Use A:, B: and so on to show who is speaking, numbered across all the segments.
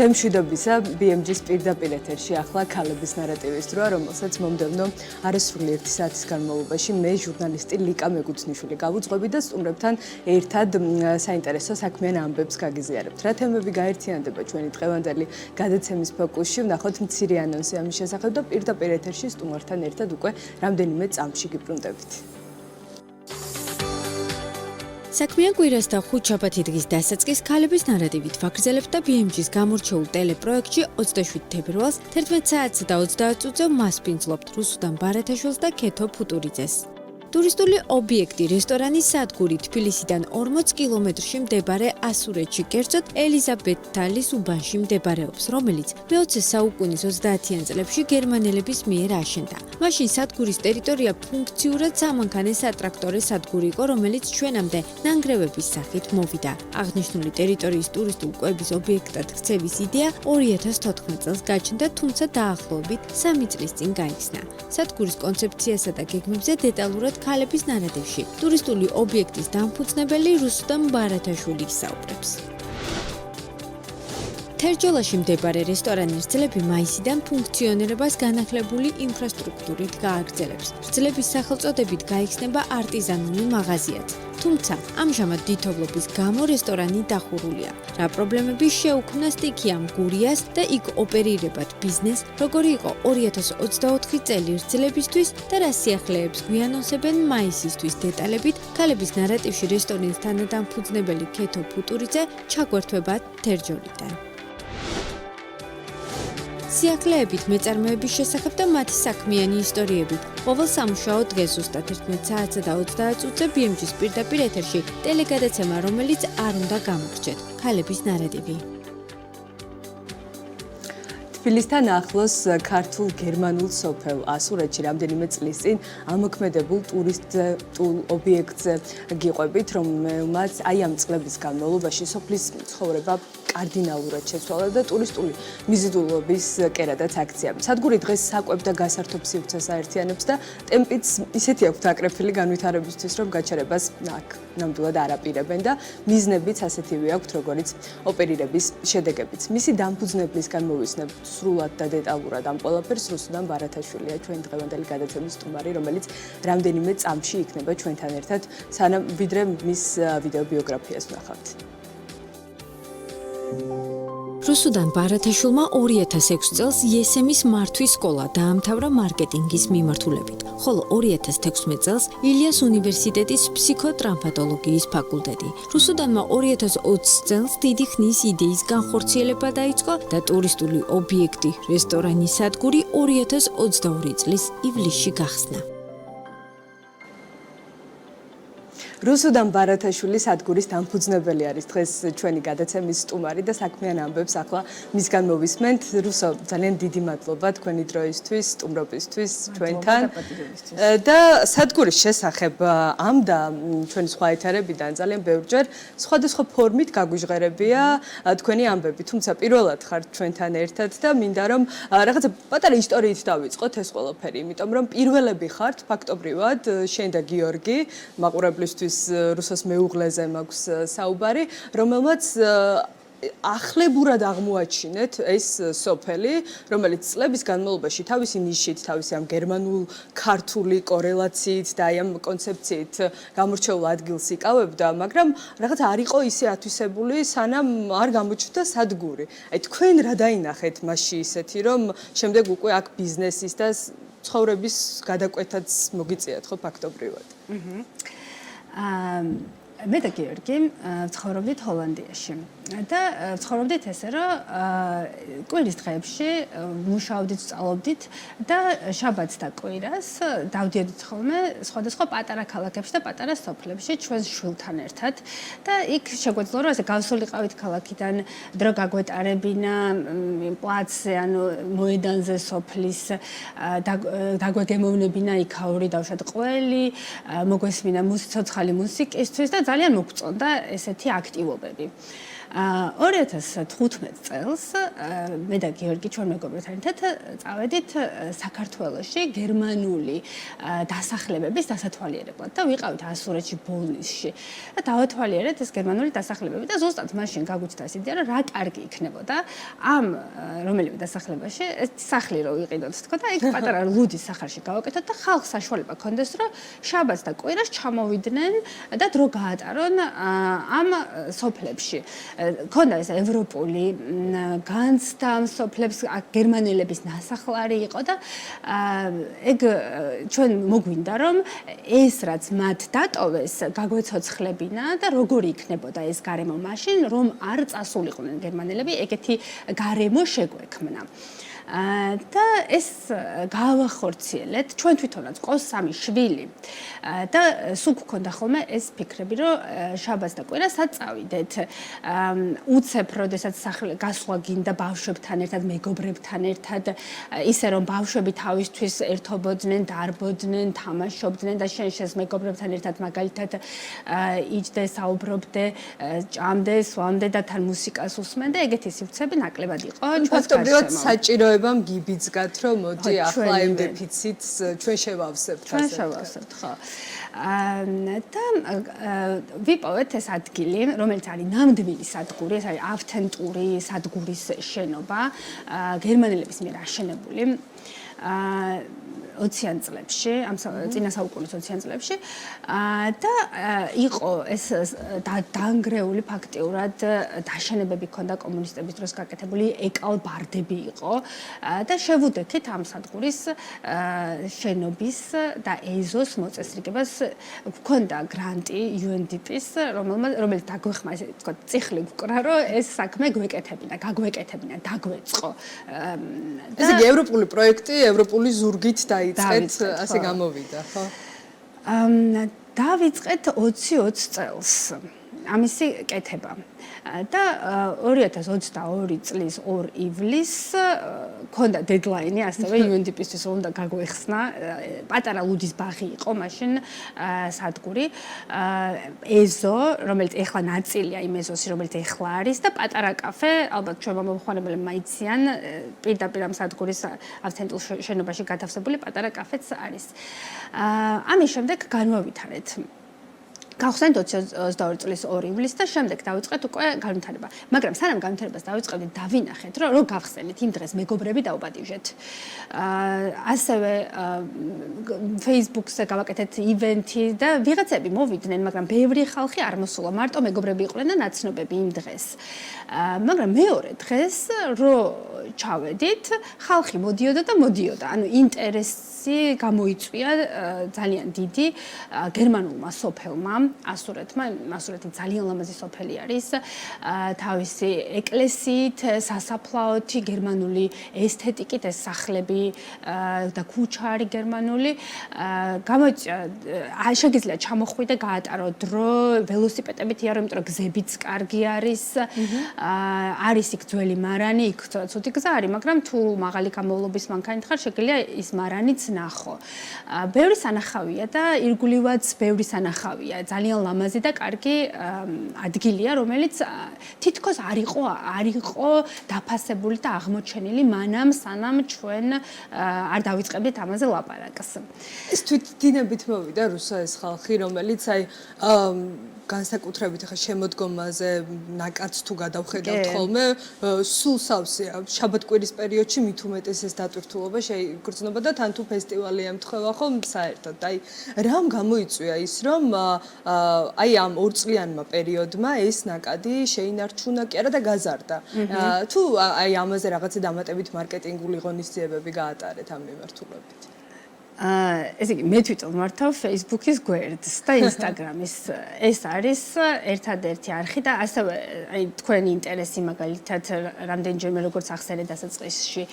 A: დღემშვიდობისა BMG-ს პირდაპირ ეთერში ახლა ქალების ნარატივის დროა, რომელსაც მომდევნო არასრული 1 საათის განმავლობაში მე ჟურნალისტი ლიკა მეგუცნიშვილი გავუძღვები და სტუმრებთან ერთად საინტერესო საქმიან ამბებს გაგიზიარებთ. რა თემები გაერთიანდება ჩვენი დღევანდელი გადაცემის ფოკუსში, ვნახოთ მცირე ანონსი ამის შესახებ და პირდაპირ ეთერში სტუმართან ერთად უკვე რამდენიმე წამში გიბრუნდებით.
B: საქმიან კვირას და ხუთშაბათი დღის დასაწყის ქალების ნარატივით ვაგრძელებთ და BMG-ს გამორჩეულ ტელეპროექტში 27 თებერვალს 11 საათსა და 30 წუთზე მასპინძლობთ რუსუდან ბარათაშვილს და ქეთო ფუტურიძეს. ტურისტული ობიექტი რესტორანი სადგური თბილისიდან 40 კილომეტრში მდებარე ასურეთში, კერძოდ ელიზაბეთთალის უბანში მდებარეობს, რომელიც მე-20 საუკუნის 30-იან წლებში გერმანელების მიერ აშენდა. მაშინ სადგურის ტერიტორია ფუნქციურად სამანქანე სატრაქტორე სადგური იყო, რომელიც ჩვენამდე ნანგრევების სახით მოვიდა. აღნიშნული ტერიტორიის ტურისტულ კვების ობიექტად ქცევის იდეა 2014 წელს გაჩნდა, თუმცა დაახლოებით 3 წლის წინ გაიხსნა. სადგურის კონცეფციასა და გეგმებზე დეტალურად ქალების ნარატივში ტურისტული ობიექტის დამფუძნებელი რუსუდან ბარათაშვილი ისაუბრებს. თერჯოლაში მდებარე რესტორანის რძლები მაისიდან ფუნქციონირებას განახლებული ინფრასტრუქტურით გააგრძელებს. რძლების სახელწოდებით გაიხსნება არტიზანული მაღაზიაც. თუმცა ამჟამად დიდთოვლობის გამო რესტორანი დახურულია. რა პრობლემები შეუქმნა სტიქიამ გურიას და იქ ოპერირებად ბიზნეს, როგორი იყო 2024 წელი რძლებისთვის და რა სიახლეებს გვიანონსებენ მაისისთვის დეტალებით ქალების ნარატივში რესტორნის თანადამფუძნებელი ქეთო ფუტურიძე ჩაგვერთვება თერჯოლიდან. სიახლეებით მეწარმეების შესახებ და მათი საქმიანი ისტორიებით. ყოველ სამუშაო დღეს ზუსტად 11 საათსა და 30 წუთზე BMG-ს პირდაპირ ეთერში ტელეგადაცემა, რომელიც არ უნდა გამოგრჩეთ. ქალების ნარატივი.
A: თბილისთან ახლოს ქართულ-გერმანულ სოფელ ასურეთში რამდენიმე წლის წინ ამოქმედებულ ტურისტულ ობიექტზე გიყვებით, რომელმაც აი ამ წლების განმავლობაში სოფლის ცხოვრება კარდინალურად შეცვალა და ტურისტული მიზიდულობის კერადაც აქცია. სადგური დღეს საკვებ და გასართობ სივრცეს აერთიანებს და ტემპიც ისეთი აქვს აკრეფილი განვითარებისთვის, რომ გაჩერებას აქ ნამდვილად არ აპირებენ და მიზნებიც ასეთივე აქვთ, როგორც ოპერირების შედეგებიც. მისი დამფუძნებლისგან მოვისმენთ სრულად და დეტალურად ამ ყველაფერს რუსუდან ბარათაშვილია ჩვენი დღევანდელი გადაცემის სტუმარი, რომელიც რამდენიმე წამში იქნება ჩვენთან ერთად, სანამ ვიდრე მის ვიდეო ბიოგრაფიას ვნახავთ.
B: რუსუდან ბარათაშვილმა 2006 წელს ESM-ის მართვის სკოლა დაამთავრა მარკეტინგის მიმართულებით, ხოლო 2016 წელს ილიას უნივერსიტეტის ფსიქოტრავმატოლოგიის ფაკულტეტი. რუსუდანმა 2020 წელს დიდი ხნის იდეის განხორციელება დაიწყო და ტურისტული ობიექტი რესტორანი სადგური 2022 წლის ივლისში გახსნა.
A: რუსუდან ბარათაშვილი სადგურის დამფუძნებელი არის დღეს ჩვენი გადაცემის სტუმარი და საქმიან ამბებს ახლა მისგან მოვისმენთ. რუსო, ძალიან დიდი მადლობა თქვენი დროისთვის, სტუმრობისთვის ჩვენთან. და სადგურის შესახებ ამ და ჩვენი სხვა ეთერებიდან ძალიან ბევრჯერ სხვადასხვა ფორმით გაგვიჟღერებია თქვენი ამბები, თუმცა პირველად ხართ ჩვენთან ერთად და მინდა რომ რაღაცა პატარა ისტორიით დავიწყოთ ეს ყველაფერი, იმიტომ რომ პირველები ხართ ფაქტობრივად შენ და გიორგი მაყურებლისთვის რუსოს მეუღლეზე მაქვს საუბარი, რომელმაც ახლებურად აღმოაჩინეთ ეს სოფელი, რომელიც წლების განმავლობაში თავისი ნიშით, თავისი ამ გერმანულ-ქართული კორელაციით და აი ამ კონცეფციით გამორჩეულ ადგილს იკავებდა, მაგრამ რაღაც არ იყო ისე ათვისებული, სანამ არ გამოჩნდა სადგური. აი თქვენ რა დაინახეთ მასში ისეთი, რომ შემდეგ უკვე აქ ბიზნესის და ცხოვრების გადაკვეთაც მოგიწიათ ხო ფაქტობრივად?
C: მე და გიორგი ცხოვრობდით ჰოლანდიაში და ცხოვრობდით ესე რომ კვირის დღეებში მუშაობდით, სწავლობდით და შაბათს და კვირას დავდიოდით ხოლმე სხვადასხვა პატარა ქალაქებში და პატარა სოფლებში ჩვენს შვილთან ერთად და იქ შეგვეძლო რომ ესე გავსულიყავით ქალაქიდან, დრო გაგვეტარებინა პლაცზე, ანუ მოედანზე სოფლის დაგვეგემოვნებინა იქაური დავშად ყველი, მოგვესმინა ცოცხალი მუსიკისთვის და ძალიან მოგწონდა ესეთი აქტივობები. 2015 წელს მე და გიორგი ჩვენ მეგობრებთან ერთად წავედით საქართველოში გერმანული დასახლებების დასათვალიერებლად და ვიყავით ასურეთში ბოლნისში და დავათვალიერეთ ეს გერმანული დასახლებები და ზუსტად მაშინ გაგვიჩნდა ეს იდეა რომ რა კარგი იქნებოდა ამ რომელიმე დასახლებაში ეს სახლი რო ვიყიდოთ თქო და იქ პატარა ლუდის სახარში გავაკეთოთ და ხალხს საშუალება ჰქონდეს რომ შაბათს და კვირას ჩამოვიდნენ და დრო გაატარონ ამ სოფლებში. ქონდა ეს ევროპული განცდა სოფლებს გერმანელების ნასახლარი იყო და ეგ ჩვენ მოგვინდა რომ ეს რაც მათ დატოვეს გაგვეცოცხლებინა და როგორი იქნებოდა ეს გარემო მაშინ რომ არ წასულიყვნენ გერმანელები ეგეთი გარემო შეგვექმნა. და ეს გავახორციელეთ ჩვენ თვითონაც ყოს 3 შვილი და სულ გქონდა ხოლმე ეს ფიქრები რომ შაბათს და კვირასაც წავიდეთ უცებ როდესაც გასვლა გინდა ბავშვებთან ერთად მეგობრებთან ერთად ისე რომ ბავშვები თავისთვის ერთობოდნენ დარბოდნენ თამაშობდნენ და შენს მეგობრებთან ერთად მაგალითად იჯდე საუბრობდე ჭამდე სვამდე და თან მუსიკას უსმენდე ეგეთი სივრცეები ნაკლებად იყო
A: ფაქტობრივად საჭიროება გიბიძგათ რომ მოდი ახლა ამ დეფიციტს ჩვენ შევავსებთ
C: ხო და ვიპოვეთ ეს ადგილი რომელიც არის ნამდვილი სადგური ეს არის ავთენტური სადგურის შენობა გერმანელების მიერ აშენებული 20-იან წლებში, ამ წინა საუკუნის 20-იან წლებში და იყო ეს დაანგრეული ფაქტიურად დაშენებები ქონდა კომუნისტების დროს გაკეთებული ეკალბარდები იყო და შევუდექით ამ სადგურის შენობის და ეზოს მოწესრიგებას ქონდა გრანტი UNDP-ის რომელიც დაგვეხმა ესე ვთქვათ წიხლი გვკრა რომ ეს საქმე გვეკეთებინა გაგვეკეთებინა დაგვეწყო
A: ესე იგი ევროპული პროექტი ევროპული ზურგით დაიწყეთ ასე გამოვიდა ხო
C: დავიწყეთ 20 წელს ამისი კეთება და 2022 წლის 2 ივლისს ქონდა დედლაინი ასევე UNDP-ისთვის უნდა გაგვეხსნა პატარა ლუდის ბაღი იყო მაშინ სადგური ეზო რომელიც ეხლა ნაწილია იმ ეზოსი რომელიც ეხლა არის და პატარა კაფე ალბათ ჩვენ მომხმარებლებმა მაიციან პირდაპირ ამ სადგურის ავთენტურ შენობაში გათავსებული პატარა კაფეც არის ამის შემდეგ განვავითარეთ გავხსენთ 22 წლის 2 ივლისს და შემდეგ დავიწყეთ უკვე განვითარება. მაგრამ სანამ განვითარებას დავიწყებდით, დავინახეთ, რომ გავხსენით იმ დღეს მეგობრები დაუპატიჟეთ. ასევე Facebook-ზე გავაკეთეთ ივენთი და ვიღაცები მოვიდნენ, მაგრამ ბევრი ხალხი არ მოსულა, მარტო მეგობრები იყვნენ და ნაცნობები იმ დღეს. მაგრამ მეორე დღეს რო ჩავედით, ხალხი მოდიოდა და მოდიოდა. ანუ ინტერესი გამოიწვია ძალიან დიდი გერმანულმა სოფელმა ასურეთი ძალიან ლამაზი სოფელი არის თავისი ეკლესიით, სასაფლაოთი, გერმანული ესთეტიკით, ეს სახლები და ქუჩა არის გერმანული. შეგიძლია ჩამოხვიდე, გაატარო დრო, ველოსიპედებით იარო, იმიტომ რომ გზებიც კარგი არის. არის იქ ძველი მარანი, იქ ცუდი გზა არის, მაგრამ თუ მაღალი გამოვლობის მანქანით ხარ, შეგიძლია ის მარანიც ნახო. ბევრი სანახავია და ირგვლივაც ბევრი სანახავია. ძალიან ლამაზი და კარგი ადგილია, რომელიც თითქოს არ იყო დაფასებული და აღმოჩენილი მანამ სანამ ჩვენ არ დავიწყებდით ამაზე ლაპარაკს.
A: ეს თვითდინებით მოვიდა რუსა ეს ხალხი, რომელიც აი განსაკუთრებით ახლა შემოდგომაზე ნაკარც თუ გადავხედავთ ხოლმე სულ სავსეა შაბათ-კვირის პერიოდში მით უმეტეს ეს დატვირთულობა შეიგრძნობა და თან თუ ფესტივალი ემთხვევა ხო საერთოდ აი რამ გამოიწვია ის რომ აი ამ 2 წლიანმა პერიოდმა ეს ნაკადი შეინარჩუნა კი არა და გაზარდა თუ აი ამაზე რაღაცა დამატებით მარკეტინგული ღონისძიებები გაატარეთ ამ მიმართულებით
C: ესე იგი მე თვითონ მართავ Facebook-ის გვერდს და Instagram-ის ეს არის ერთადერთი არხი და ასევე აი თქვენი ინტერესი მაგალითად რამდენჯერმე როგორც ახსენეთ დასაწყისში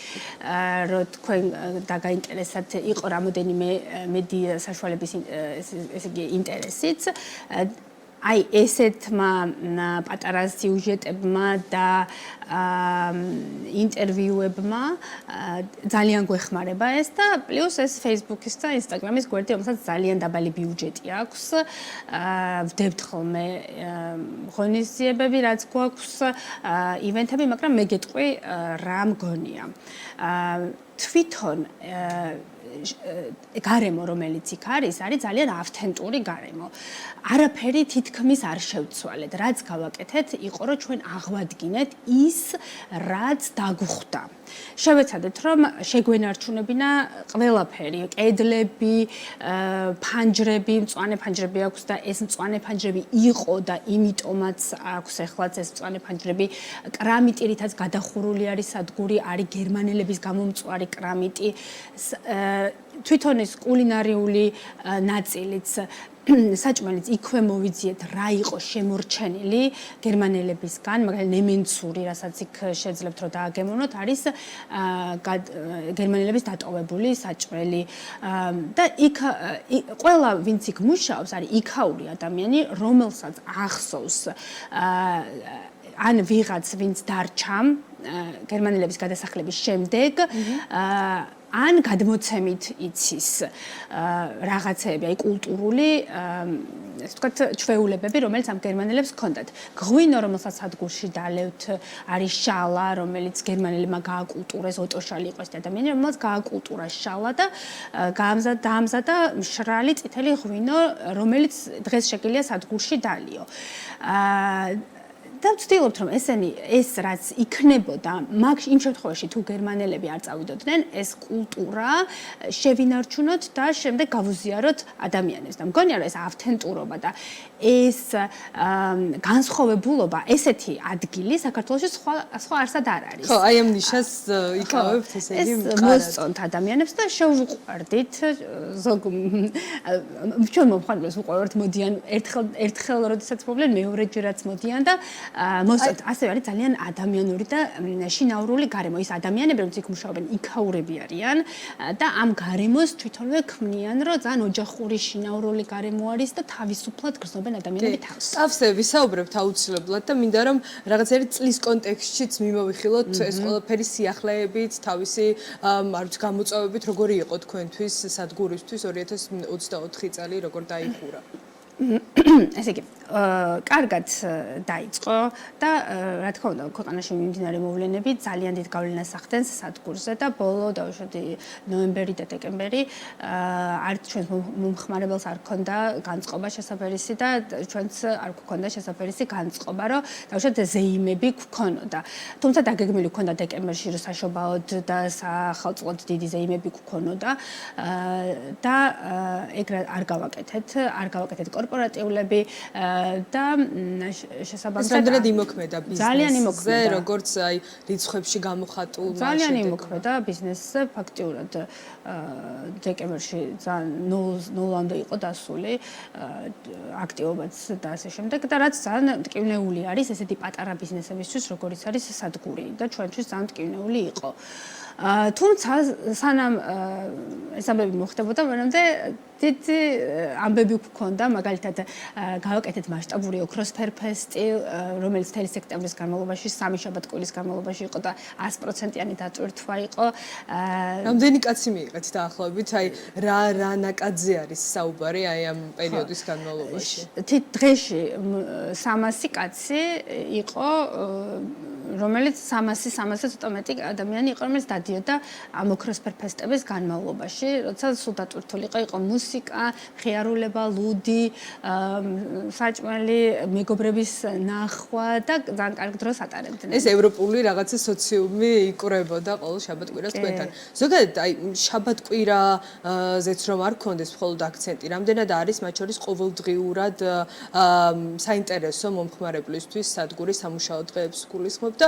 C: რომ თქვენ დაგაინტერესათ იყო რამოდენიმე მედია საშუალების ესე იგი ინტერესიც აი ესეთმა პატარა სიუჟეტებმა და ინტერვიუებმა ძალიან გვეხმარება ეს და პლუს ეს Facebook-ის და Instagram-ის გვერდი, რომელსაც ძალიან დაბალი ბიუჯეტი აქვს. ვდებთ ხოლმე ღონისძიებები, რაც გვაქვს, ივენთები, მაგრამ მე გეტყვი რა მგონია. თვითონ გარემო, რომელიც იქ არის ძალიან ავთენტური გარემო. არაფერი თითქმის არ შევცვალეთ. რაც გავაკეთეთ, იყო რომ ჩვენ აღვადგინეთ ის, რაც დაგხვდა. შევეცადეთ, რომ შეგვენარჩუნებინა ყველაფერი, კედლები, ფანჯრები, მწვანე ფანჯრები აქვს და ეს მწვანე ფანჯრები იყო და იმიტომაც აქვს ეხლაც ეს მწვანე ფანჯრები. კრამიტი, რითაც გადახურული არის სადგური, არის გერმანელების გამომწვარი კრამიტი. თვითონ ეს კულინარიული ნაწილიც საჭმელიც იქვე მოვიძიეთ რა იყო შემორჩენილი გერმანელებისგან, მაგრამ ნემენცური, რასაც იქ შეძლებთ რომ დააგემოვნოთ, არის გერმანელების დატოვებული საჭმელი და იქ ყველა ვინც იქ მუშაობს არის იქაური ადამიანი, რომელსაც ახსოვს ან ვიღაც ვინც დარჩა გერმანელების გადასახლების შემდეგ ან გადმოცემით იცის რაღაცეები, აი კულტურული, ასე ვთქვათ, ჩვეულებები, რომელიც ამ გერმანელებს ჰქონდათ. ღვინო, რომელსაც სადგურში დალევთ, არის შალა, რომელიც გერმანელებმა გააკულტურეს, ოტოშალი იყო ეს ადამიანი, რომელსაც გააკულტურა შალა და დაამზადა მშრალი წითელი ღვინო, რომელიც დღეს შეგიძლია სადგურში დალიო. და ვცდილობთ რომ ეს რაც იქნებოდა მაგ იმ შემთხვევაში თუ გერმანელები არ წავიდოდნენ ეს კულტურა შევინარჩუნოთ და შემდეგ გავუზიაროთ ადამიანებს და მგონია რომ ეს ავთენტურობა და ეს განსხვავებულობა ესეთი ადგილი საქართველოში სხვა არსად არ არის.
A: ხო, აი ამ ნიშას იკავებთ ესე იგი
C: მყარად. მოსწონთ ადამიანებს და შევუყვარდით ზოგ ჩვენ მომხმარებლებს უყვართ მოდიან ერთხელ როდესაც მოვლენ მეორეჯერაც მოდიან და მოსწონთ ასევე არის ძალიან ადამიანური და შინაურული გარემო. ის ადამიანები რომც იქ მუშაობენ იქაურები არიან და ამ გარემოს თვითონვე ქმნიან რომ ძალიან ოჯახური შინაურული გარემო არის და თავისუფლად გრძნობენ ადამიანები თავს.
A: წავსე ვისაუბრებთ აუცილებლად და მინდა რომ რაღაცები წლის კონტექსტშიც მიმოვიხილოთ ეს ყველაფერი სიახლეებით, თავისი არ ვიცი გამოწვევებით როგორი იყო თქვენთვის სადგურისთვის 2024 წელი როგორ დაიხურა.
C: ესე იგი, კარგად დაიწყო და რა თქმა უნდა, ქვეყანაში მიმდინარე მოვლენები ძალიან დიდ გავლენას ახდენს სადგურზე და ბოლო დავუშვათ ნოემბერი და დეკემბერი არც ჩვენს მომხმარებელს არ ქონდა განწყობა შესაძლებელისი და ჩვენც არ გქონდა შესაძლებელისი განწყობა, რომ დავუშვათ ზეიმები გქონოდა. თუმცა დაგეგმილი გქონდა დეკემბერში, რომ საშობაოდ და სახელმწიფოდ დიდი ზეიმები გქონოდა და ეგ არ გავაკეთეთ კორპორატიულები და შესაბამისად
A: რამდენად იმოქმედა ბიზნესზე,
C: ძალიან იმოქმედა,
A: როგორც აი რიცხვებში გამოხატულ
C: ძალიან იმოქმედა ბიზნესზე ფაქტიურად დეკემბერში ძალიან ნოლამდე იყო დასული აქტივობაც და ასე შემდეგ და რაც ძალიან მტკივნეული არის ესეთი პატარა ბიზნესებისთვის როგორიც არის სადგური და ჩვენთვის ძალიან მტკივნეული იყო. თუმცა სანამ ეს ამბები მოხდებოდა, მანამდე დიდი ამბები გვქონდა, მაგალითად გავაკეთეთ მასშტაბური ოქროს ფერფესტი, რომელიც მთელი სექტემბრის განმავლობაში, 3 შაბათ-კვირის განმავლობაში იყო და 100%-იანი დატვირთვა იყო.
A: რამდენი კაცი მიიღეთ დაახლოებით, აი რა ნაკადზე არის საუბარი აი ამ პერიოდის განმავლობაში?
C: დღეში 300 კაცი იყო, რომელიც 300 ცოტა მეტი ადამიანი იყო, რომელიც დადიოდა ამ ოქროს ფერფესტების განმავლობაში, როცა სულ დატვირთული იყო მუსიკა, ხიარულება, ლუდი, საჭმელი, მეგობრების ნახვა და ძალიან კარგ დროს ატარებდნენ.
A: ეს ევროპული რაღაცა სოციუმი იკვრებოდა ყოველ შაბათ-კვირას თქვენთან. ზოგადად აი შაბათ-კვირაზეც რომ არ გქონდეს მხოლოდ აქცენტი, რამდენად არის მათ შორის ყოველდღიურად საინტერესო მომხმარებლისთვის სადგურის სამუშაო დღეებს გულისხმობთ და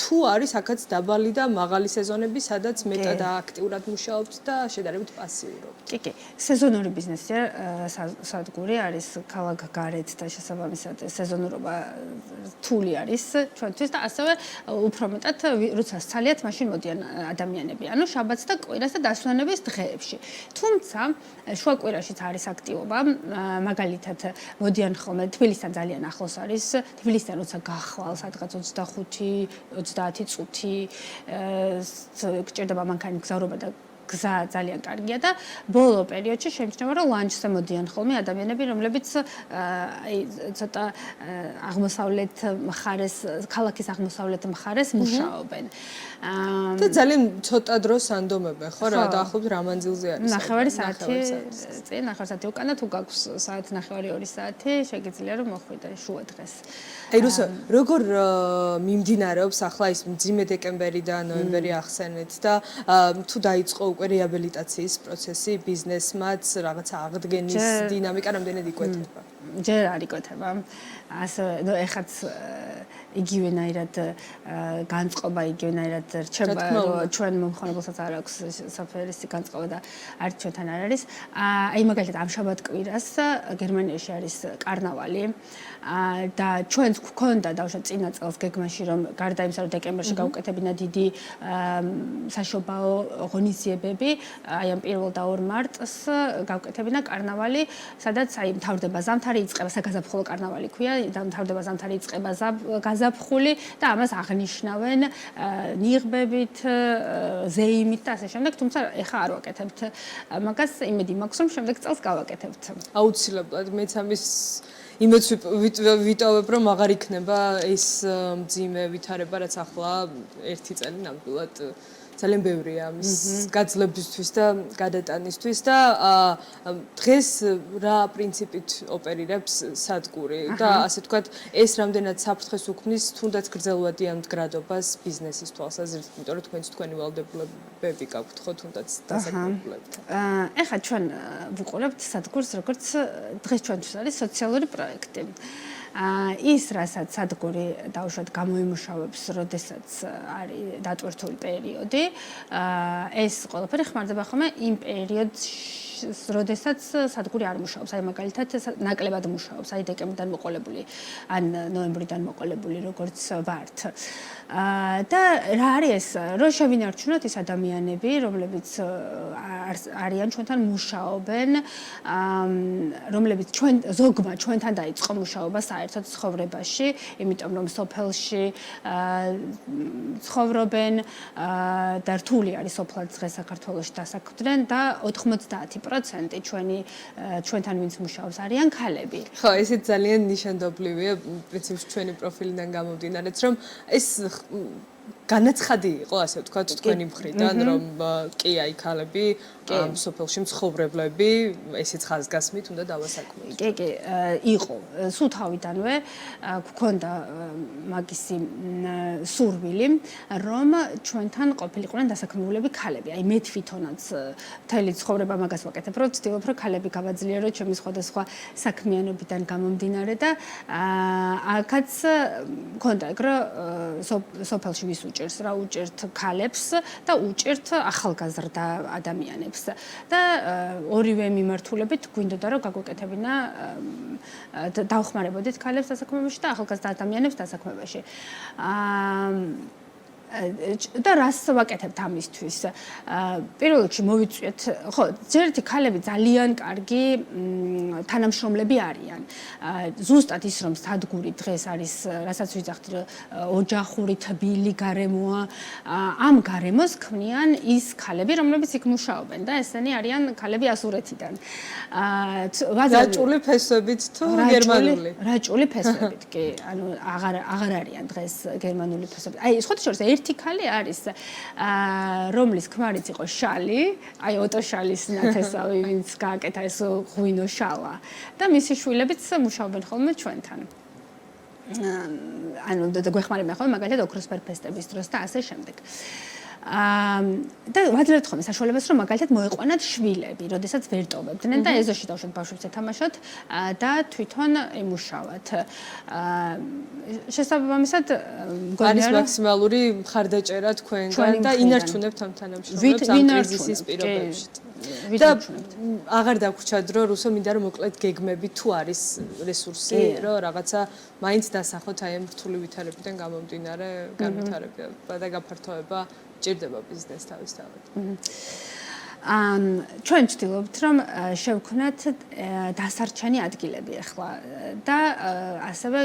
A: თუ არის აქაც დაბალი და მაღალი სეზონები, სადაც მეტად აქტიურად მუშაობთ და შედარებით პასიურობთ.
C: კი, სეზონური ბიზნესია, სადგური არის ქალაქ გარეთ და შესაბამისად სეზონურობა რთული არის ჩვენთვის და ასევე უფრო მეტად როცა სცალიათ, მაშინ მოდიან ადამიანები, ანუ შაბათს და კვირას და დასვენების დღეებში. თუმცა შუა კვირაშიც არის აქტივობა, მაგალითად მოდიან ხოლმე თბილისთან ძალიან ახლოს არის, თბილისთან როცა გახვალ სადღაც 25-30 წუთი გჭირდება მანქანის გზავრობა და გზა ძალიან კარგია და ბოლო პერიოდში შემჩნევა რომ ლანჩზე მოდიან ხოლმე ადამიანები რომლებიც აი ცოტა აღმოსავლეთ მხარეს ქალაქის აღმოსავლეთ მხარეს მუშაობენ
A: და ძალიან ცოტა დროს ანდომებენ ხო რა დაახლოებით რა მანძილზე არის
C: ნახევარი საათი წინ ნახევარი საათი უკანა თუ გაქვს საათი ნახევარი 2 საათი შეგიძლია რომ მოხვიდე შუა დღეს
A: აი რუსო როგორ მიმდინარეობს ახლა ის მძიმე დეკემბერი და ნოემბერი ახსენეთ და თუ დაიწყო უკვე რეაბილიტაციის პროცესი ბიზნესმაც რაღაცა აღდგენის დინამიკა რამდენად იკვეთება?
C: ჯერ არ იკვეთება. ასე ნუ ეხაც იგივენაირად განწყობა იგივენაირად რჩება რომ ჩვენ მომხმარებელსაც არ აქვს საფერისი განწყობა და არც ჩვენთან არ არის. აი მაგალითად ამ შაბათ კვირას გერმანიაში არის კარნავალი და ჩვენს გვქონდა დავუშვათ წინა წელს გეგმაში რომ გარდა იმისა რომ დეკემბერში გავუკეთებინა დიდი საშობაო ღონისძიებები აი ამ 1 და 2 მარტს გავუკეთებინა კარნავალი სადაც აი მთავრდება ზამთარი იწყება საგაზაფხულო კარნავალი ქვია და მთავრდება ზამთარი იწყება გაზაფხული და ამას აღნიშნავენ ნიღბებით ზეიმით და ასე შემდეგ თუმცა ეხა არ ვაკეთებთ მაგას იმედი მაქვს რომ შემდეგ წელს გავაკეთებთ
A: აუცილებლად მეც ამის იმეც ვიტოვებ რომ აღარ იქნება ეს მძიმე ვითარება რაც ახლა 1 წელი ნამდვილად ძალიან ბევრია ამის გაძლეებისთვის და გადატანისთვის და დღეს რა პრინციპით ოპერირებს სადგური და ასე ვთქვათ ეს რამდენად საფრთხეს უქმნის თუნდაც გრძელვადიან მდგრადობას ბიზნესის თვალსაზრისით იმიტომ რომ თქვენც თქვენი ვალდებულებები გაქვთ ხო თუნდაც დასაქმებულებთ
C: ეხლა ჩვენ ვუყურებთ სადგურს როგორც დღეს ჩვენთვის არის სოციალური პროექტი ის რასაც სადგური დავუშვათ გამოიმუშავებს, როდესაც არის დატვირთული პერიოდი, ეს ყველაფერი ხმარდება ხოლმე იმ პერიოდში, როდესაც სადგური არ მუშაობს, აი მაგალითად ნაკლებად მუშაობს, აი დეკემბრიდან მოყოლებული, ან ნოემბრიდან მოყოლებული, როგორც ვართ. და რა არის ეს, რომ შევინარჩუნოთ ის ადამიანები, რომლებიც არიან ჩვენთან მუშაობენ, რომლებიც ზოგმა ჩვენთან დაიწყო მუშაობა საერთოდ ცხოვრებაში, იმიტომ რომ სოფელში ცხოვრობენ და რთული არის სოფლად დღეს საქართველოში დასაქმდნენ და 90% ჩვენთან ვინც მუშაობს არიან ქალები.
A: ხო, ესეც ძალიან ნიშანდობლივია პრინციპში ჩვენი პროფილიდან გამომდინარეც, რომ ეს განაცხადი იყო ასე ვთქვათ თქვენი მხრიდან რომ კი აი ქალები ამ სოფელში მცხოვრებლები ესეც ხაზგასმით უნდა დავასაქმოთ.
C: კი, იყო სულ თავიდანვე გვქონდა მაგისი სურვილი რომ ჩვენთან ყოფილიყვნენ დასაქმებულები ქალები. აი მე თვითონაც მთელი ცხოვრება მაგას ვაკეთებ, რომ ვცდილობ რომ ქალები გავაძლიერო ჩემი სხვადასხვა საქმიანობიდან გამომდინარე და აქაც მქონდა ეგ რომ სოფელში ვის უჭერს რა უჭერთ ქალებს და უჭერთ ახალგაზრდა ადამიანებს და ორივე მიმართულებით გვინდოდა რომ გაგვეკეთებინა დავხმარებოდით ქალებს დასაქმებაში და ახალგაზრდა ადამიანებს დასაქმებაში. და რას ვაკეთებთ ამისთვის? პირველ რიგში მოვიწვიეთ, ხო, ჯერეთი ქალები ძალიან კარგი თანამშრომლები არიან. ზუსტად ის რომ სადგური დღეს არის, რასაც ვიძახთ, ოჯახური თბილი გარემოა, ამ გარემოს ქმნიან ის ქალები, რომლებიც იქ მუშაობენ და ესენი არიან ქალები ასურეთიდან.
A: რაჭული ფესვებით თუ გერმანული?
C: რაჭული ფესვებით, კი, ანუ აღარ არიან დღეს გერმანული ფესვებით. აი, სხვათა შორის ერთი ქალი არის, რომლის ქმარიც იყო შალი, აი ოტო შალის ნათესავი, ვინც გააკეთა ეს ღვინო შალა და მისი შვილებიც მუშაობენ ხოლმე ჩვენთან. ანუ და გვეხმარებიან ხოლმე მაგალითად ოქროსფერ ფესტების დროს და ასე შემდეგ. და ვაძლევთ ხოლმე საშუალებას, რომ მაგალითად მოეყვანათ შვილები, როდესაც ვერ ტოვებდნენ და ეზოში დავშვათ ბავშვებს ეთამაშოთ და თვითონ იმუშავათ. შესაბამისად,
A: არის მაქსიმალური მხარდაჭერა თქვენგან და ინარჩუნებთ ამ თანამშრომლებს ამ კრიზისის პირობებში. და აღარ დაგვრჩათ, რომ რუსო მინდა რომ მოკლედ გეგმები თუ არის რესურსი, რომ რაღაცა მაინც დასახოთ აი ამ რთული ვითარებიდან გამომდინარე განვითარება და გაფართოება ჭირდება ბიზნეს თავისთავად.
C: ჩვენ ვცდილობთ, რომ შევქმნათ დასარჩენი ადგილები ახლა და ასევე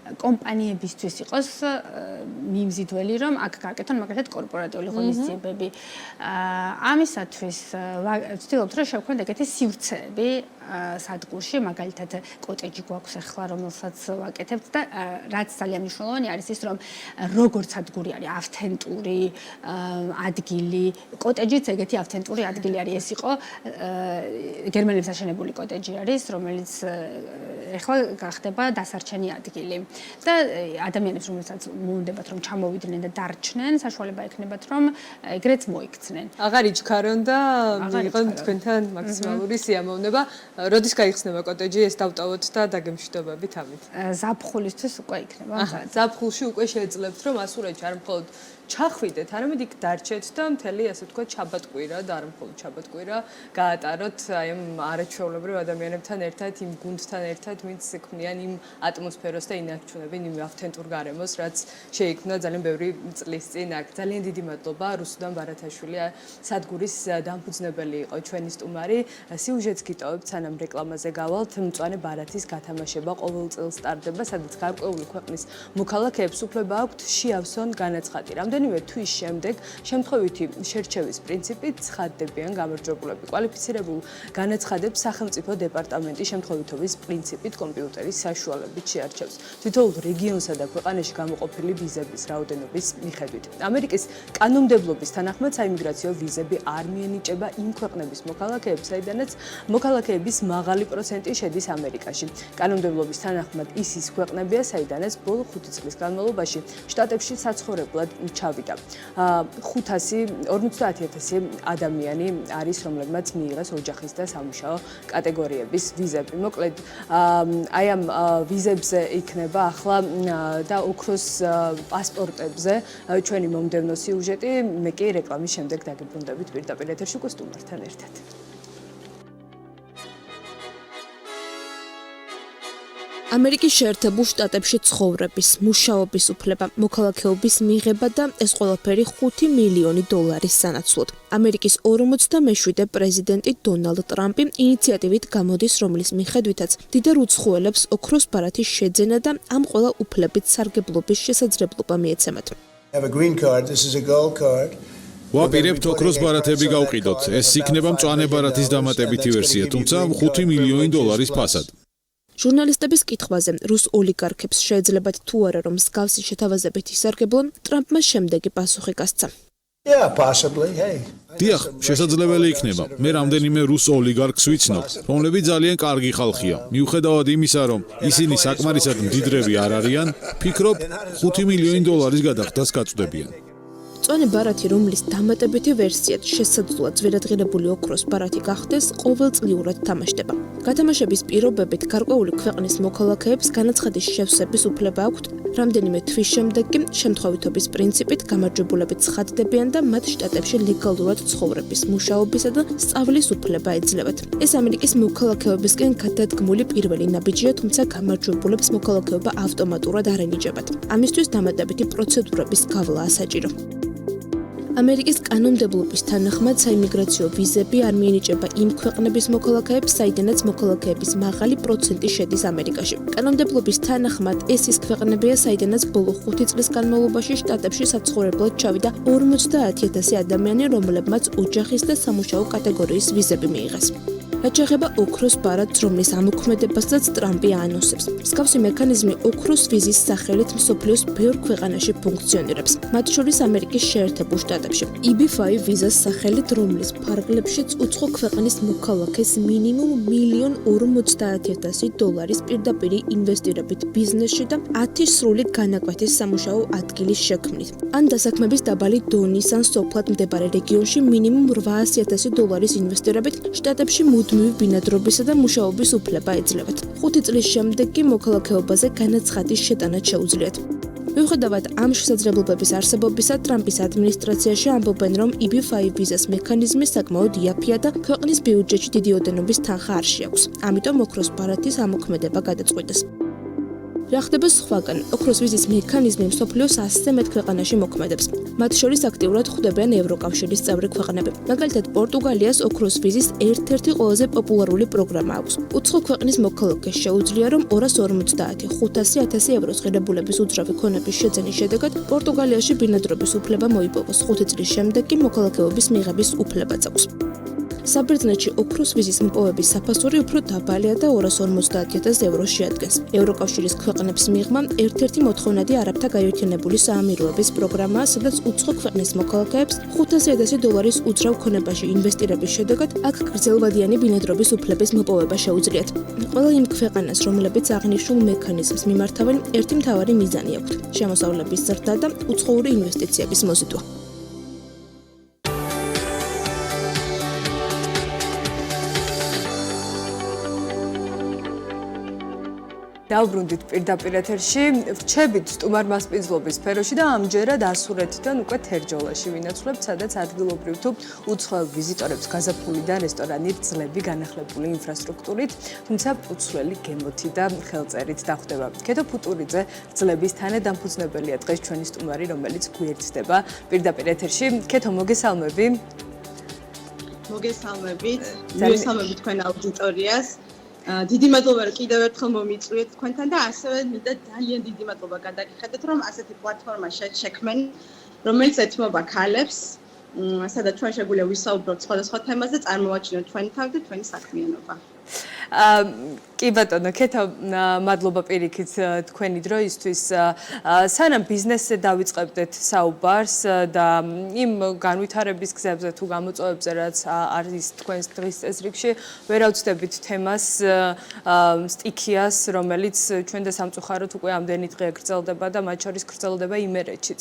C: კომპანიებისთვის იყოს მიმზიდველი, რომ აქ გაკეთონ მაგალითად კორპორატიული ღონისძიებები. ამისათვის ვცდილობთ, რომ შევქმნათ ეგეთი სივრცეები სადგურში, მაგალითად კოტეჯი გვაქვს ახლა, რომელსაც ვაკეთებთ და რაც ძალიან მნიშვნელოვანი არის ის, რომ როგორც სადგური არის ავთენტური ადგილი, კოტეჯიც ეგეთი ავთენტური ადგილი არის. ეს იყო გერმანელებს აშენებული კოტეჯი არის, რომელიც ახლა გახდება დასარჩენი ადგილი. და ადამიანებს, რომელსაც მოუნდებათ, რომ ჩამოვიდნენ და დარჩნენ, საშუალება ექნებათ, რომ ეგრეც მოიქცნენ.
A: აღარ იჩქარონ და მიიღონ თქვენთან მაქსიმალური სიამოვნება. როდის გაიხსნება კოტეჯი, ეს დავტოვოთ და დაგემშვიდობებით ამით.
C: ზაფხულისთვის უკვე იქნება.
A: ზაფხულში უკვე შეეძლებთ, რომ ასურეთში არ მხოლოდ ჩახვიდეთ, არამედ იქ დარჩეთ და მთელი ასე ვთქვათ შაბათ-კვირა და არ მხოლოდ შაბათ-კვირა გაატაროთ აი ამ არაჩვეულებრივ ადამიანებთან ერთად, იმ გუნდთან ერთად, ვინც ქმნიან იმ ატმოსფეროს და ინარჩუნებენ იმ ავთენტურ გარემოს, რაც შეიქმნა ძალიან ბევრი წლის წინ აქ. ძალიან დიდი მადლობა რუსუდან ბარათაშვილი, სადგურის დამფუძნებელი იყო ჩვენი სტუმარი. სიუჟეტს გიტოვებთ, სანამ რეკლამაზე გავალთ. მწვანე ბარათის გათამაშება ყოველ წელს ტარდება, სადაც გარკვეული ქვეყნის მოქალაქეებს უფლება აქვთ შეავსონ განაცხადი. რამდენიმე თვის შემდეგ შემთხვევითი შერჩევის პრინციპით ცხადდებიან გამარჯვებულები. კვალიფიცირებულ განაცხადებს სახელმწიფო დეპარტამენტი შემთხვევითობის პრინციპით კომპიუტერის საშუალებით შეარჩევს. თითოეულ რეგიონსა და ქვეყანაში გამოყოფილი ვიზების რაოდენობის მიხედვით. ამერიკის კანონმდებლობის თანახმად საიმიგრაციო ვიზები არ მიენიჭება იმ ქვეყნების მოქალაქეებს, საიდანაც მოქალაქეების მაღალი პროცენტი შედის ამერიკაში. კანონმდებლობის თანახმად ის ქვეყნებია, საიდანაც ბოლო 5 წლის განმავლობაში შტატებში საცხოვრებლად ჩავიდა. 50,000 ადამიანი არის, რომლებმაც მიიღეს ოჯახის და სამუშაო კატეგორიების ვიზები. მოკლედ, აი ამ ვიზებზე იქნება ახლა და ოქროს პასპორტებზე ჩვენი მომდევნო სიუჟეტი. მე კი რეკლამის შემდეგ დაგიბრუნდებით პირდაპირ ეთერში უკვე სტუმართან ერთად.
D: ამერიკის შეერთებულ შტატებში ცხოვრების, მუშაობის უფლება, მოქალაქეობის მიღება და ეს ყველაფერი $5 მილიონი სანაცვლოდ. ამერიკის 47 პრეზიდენტი დონალდ ტრამპი ინიციატივით გამოდის, რომლის მიხედვითაც დიდარ უცხოელებს ოქროს ბარათის შეძენა და ამ ყველა უფლებით სარგებლობის შესაძლებლობა მიეცემათ.
E: ვაპირებთ ოქროს ბარათები გავყიდოთ. ეს იქნება მწვანე ბარათის დამატებითი ვერსია, თუმცა $5 მილიონი ფასად.
D: ჟურნალისტების კითხვაზე, რუს ოლიგარქებს შეეძლებათ თუ არა, რომ მსგავსი შეთავაზებით ისარგებლონ, ტრამპმა შემდეგი პასუხი გასცა.
E: დიახ, შესაძლებელი იქნება. მე რამდენიმე რუს ოლიგარქს ვიცნობ, რომლებიც ძალიან კარგი ხალხია. მიუხედავად იმისა, რომ ისინი საკმარისად მდიდრები არ არიან, ფიქრობ, $5 მილიონი გადახდას გაწვდებიან.
D: მწვანე ბარათი, რომლის დამატებითი ვერსიად შესაძლოა ძვირადღირებული ოქროს ბარათი გახდეს, ყოველწლიურად თამაშდება. გათამაშების პირობებით გარკვეული ქვეყნის მოქალაქეებს განაცხადის შევსების უფლება აქვთ, რამდენიმე თვის შემდეგ კი შემთხვევითობის პრინციპით გამარჯვებულები ცხადდებიან და მათ შტატებში ლეგალურად ცხოვრების, მუშაობისა და სწავლის უფლება ეძლევათ. ეს ამერიკის მოქალაქეებისკენ გადადგმული პირველი ნაბიჯია, თუმცა გამარჯვებულებს მოქალაქეობა ავტომატურად არ ენიჭებათ. ამისთვის დამატებითი პროცედურების გავლაა საჭირო. ამერიკის კანონმდებლობის თანახმად საიმიგრაციო ვიზები არ მიენიჭება იმ ქვეყნების მოქალაქეებს, საიდანაც მოქალაქეების მაღალი პროცენტი შედის ამერიკაში. კანონმდებლობის თანახმად ეს ის ქვეყნებია, საიდანაც ბოლო 5 წლის განმავლობაში შტატებში საცხოვრებლად ჩავიდა 50,000 ადამიანი, რომლებმაც ოჯახის და სამუშაო კატეგორიის ვიზები მიიღეს. რაც შეეხება ოქროს ბარათს, რომლის ამოქმედებასაც ტრამპი აანონსებს. მსგავსი მექანიზმი ოქროს ვიზის სახელით მსოფლიოს ბევრ ქვეყანაში ფუნქციონირებს, მათ შორის ამერიკის შეერთებულ შტატებში. EB5 ვიზას სახელით, რომლის ფარგლებშიც უცხო ქვეყნის მოქალაქეს მინიმუმ $1,050,000 პირდაპირი ინვესტირებით ბიზნესში და 10 სრული განაკვეთის სამუშაო ადგილის შექმნით. ან დასაქმების დაბალი დონის ან სოფლად მდებარე რეგიონში მინიმუმ $800,000 ინვესტირებით შტატებში მუდმივი ბინადრობისა და მუშაობის უფლება ეძლევათ. 5 წლის შემდეგ კი მოქალაქეობაზე განაცხადის შეტანა შეუძლიათ. მიუხედავად ამ შესაძლებლობების არსებობისა, ტრამპის ადმინისტრაციაში ამბობენ, რომ EB5 ვიზას მექანიზმი საკმაოდ იაფია და ქვეყნის ბიუჯეტში დიდი ოდენობის თანხა არ შეაქვს. ამიტომ ოქროს ბარათის ამოქმედება გადაწყვიტეს. რა ხდება სხვაგან? ოქროს ვიზის მექანიზმი მსოფლიოს 100-ზე მეტ ქვეყანაში მოქმედებს. მათ შორის აქტიურად ხვდებიან ევროკავშირის წევრი ქვეყნები. მაგალითად, პორტუგალიას ოქროს ვიზის ერთ-ერთი ყველაზე პოპულარული პროგრამა აქვს. უცხო ქვეყნის მოქალაქეს შეუძლია, რომ 250-500,000 ევროს ღირებულების უძრავი ქონების შეძენის შედეგად პორტუგალიაში ბინადრობის უფლება მოიპოვოს. 5 წლის შემდეგ კი მოქალაქეობის მიღების უფლებაც აქვს. საბერძნეთში ოქროს ვიზის მოპოვების საფასური უფრო დაბალია და 250,000 ევროს შეადგენს. ევროკავშირის ქვეყნებს მიღმა ერთ-ერთი მოთხოვნადი არაბთა გაერთიანებული საამიროების პროგრამაა, სადაც უცხო ქვეყნის მოქალაქეებს $500,000 უძრავ ქონებაში ინვესტირების შედეგად აქ გრძელვადიანი ბინადრობის უფლების მოპოვება შეუძლიათ. ყველა იმ ქვეყანას, რომლებიც აღნიშნულ მექანიზმს მიმართავენ, ერთი მთავარი მიზანი აქვთ: შემოსავლების ზრდა და უცხოური ინვესტიციების მოზიდვა.
A: დავბრუნდით პირდაპირ ეთერში, ვრჩებით სტუმარ მასპინძლობის სფეროში და ამჯერად ასურეთიდან უკვე თერჯოლაში ვინაცვლებთ, სადაც ადგილობრივ თუ უცხოელ ვიზიტორებს გაზაფხული და რესტორანი რძლები განახლებული ინფრასტრუქტურით, თუმცა უცვლელი გემოთი და ხელწერით დახვდება. ქეთო ფუტურიძე რძლების თანადამფუძნებელია დღეს ჩვენი სტუმარი, რომელიც გვერდდება პირდაპირ ეთერში. ქეთო, მოგესალმები.
F: მოგესალმებით. მოგესალმებით თქვენ აუდიტორიას. დიდი მადლობა რომ კიდევ ერთხელ მომიწვიეთ თქვენთან და ასევე მინდა ძალიან დიდი მადლობა გადაგიხადოთ რომ ასეთი პლატფორმა შექმენ რომელიც ეთმობა ქალებს სადაც ჩვენ შეგვიძლია ვისაუბროთ სხვადასხვა თემაზე წარმოვაჩინოთ თქვენი თავი და თქვენი საქმიანობა.
A: კი ბატონო, ქეთო, მადლობა პირიქით თქვენი დროისთვის. სანამ ბიზნესზე დავიწყებდეთ საუბარს და იმ განვითარების გზებზე თუ გამოწვევებზე, რაც არის თქვენს დღის წესრიგში, ვერ ავწდებით თემას სტიქიას, რომელიც ჩვენ და სამწუხაროდ უკვე ამდენი დღე გრძელდება და მათ შორის გრძელდება იმერეთშიც.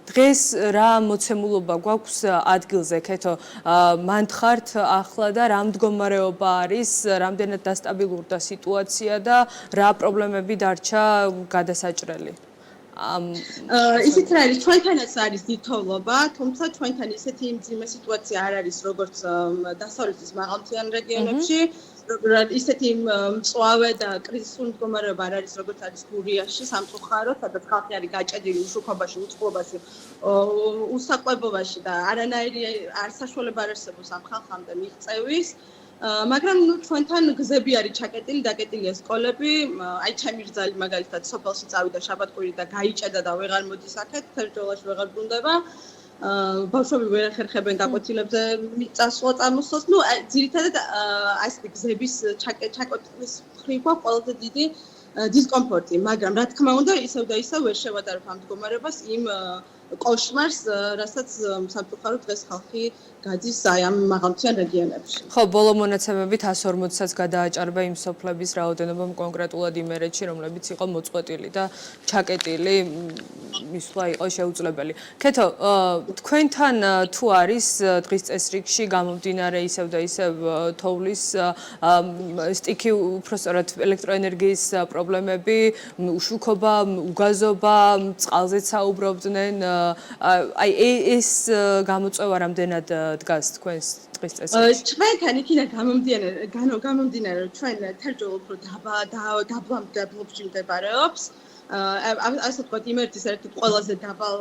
A: დღეს რა მოცემულობა გვაქვს ადგილზე, ქეთო, მანდხართ ახლა და რა მდგომარეობა არის, რამდენად დასტაბილურდა სიტუაცია და რა პრობლემები დარჩა გადასაჭრელი?
F: ისიც რა არის, ჩვენთანაც არის დიდთოვლობა, თუმცა ჩვენთან ისეთი მძიმე სიტუაცია არ არის, როგორც დასავლეთის მაღალმთიან რეგიონებში. ისეთი მწვავე და კრიზისული მდგომარეობა არ არის, როგორც არის გურიაში, სამწუხაროდ, სადაც ხალხი არის გაჭედილი უშუქობაში, უწყლობაში, უსაყვებობაში და არანაირი საშუალება არ არსებობს ამ ხალხამდე მიღწევის. მაგრამ ჩვენთან გზები არის ჩაკეტილი, დაკეტილია სკოლები, აი ჩემი რძალი მაგალითად სოფელში წავიდა შაბათკვირი და გაიჭედა და ვეღარ მოდის აქეთ, თერჯოლაში ვეღარ ბრუნდება. ბავშვები ვერ ახერხებენ გაკვეთილებზე წასვლა წამოსვლას. ძირითადად ასეთი გზების ჩაკეტვის მხრივ გვაქვს ყველაზე დიდი დისკომფორტი, მაგრამ რა თქმა უნდა, ისევ და ისევ ვერ შევადარებ ამ მდგომარეობას იმ კოშმარს, რასაც სამწუხაროდ დღეს ხალხი გადის აი ამ მაღალმთიან რეგიონებში.
A: ხო, ბოლო მონაცემებით 140-ს გადააჭარბა იმ სოფლების რაოდენობამ კონკრეტულად იმერეთში, რომლებიც იყო მოწყვეტილი და ჩაკეტილი, მისვლა იყო შეუძლებელი. ქეთო, თქვენთან თუ არის დღის წესრიგში გამომდინარე ისევ და ისევ თოვლის სტიქი, უბრალოდ ელექტროენერგიის პრობლემები, უშუქობა, უგაზობა, წყალზეც საუბრობდნენ, აი ეს გამოწვევა რამდენად დგას თქვენს დღის წესრიგში?
F: ჩვენთან იქიდან გამომდინარე, რომ ჩვენ თერჯოლა უფრო დაბლობში მდებარეობს. ასე ვთქვათ, იმერეთის ერთ-ერთი ყველაზე დაბალ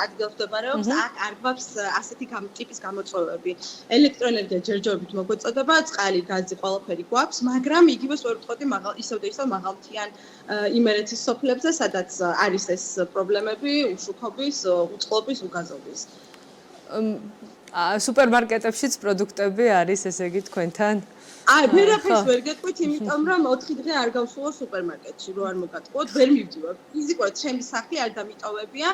F: ადგილს მდებარეობს. აქ არ გვაქვს ასეთი ტიპის გამოწვევები. ელექტროენერგია ჯერჯერობით მოგვეწოდება, წყალი, გაზი, ყველაფერი გვაქვს, მაგრამ იგივეს ვერ ვთქვათი ისევ და ისევ მაღალმთიან იმერეთის სოფლებზე, სადაც არის ეს პრობლემები უშუქობის, უწყლობის, უგაზობის.
A: სუპერმარკეტებშიც პროდუქტები არის, ესე იგი თქვენთან?
F: აი, ვერაფერს ვერ გეტყვით, იმიტომ რომ 4 დღე არ გავსულა სუპერმარკეტში, რო არ მოგატყუოთ, ვერ მივდივარ. ფიზიკურად ჩემი სახლი არ დამიტოვებია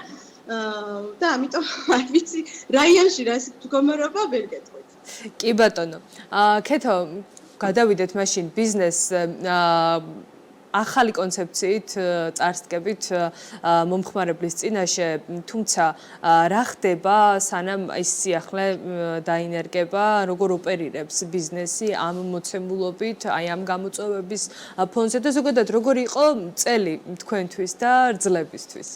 F: და ამიტომ არ ვიცი, რაიონში რა მდგომარეობა ვერ გეტყვით.
A: კი ბატონო. ქეთო, გადავიდეთ მაშინ ბიზნესს ახალი კონცეფციით წარსდგებით მომხმარებლის წინაშე, თუმცა რა ხდება, სანამ ის სიახლე დაინერგება, როგორ ოპერირებს ბიზნესი ამ მოცემულობით, აი ამ გამოწვევების ფონზე და ზოგადად როგორ იყო წელი თქვენთვის და რძლებისთვის?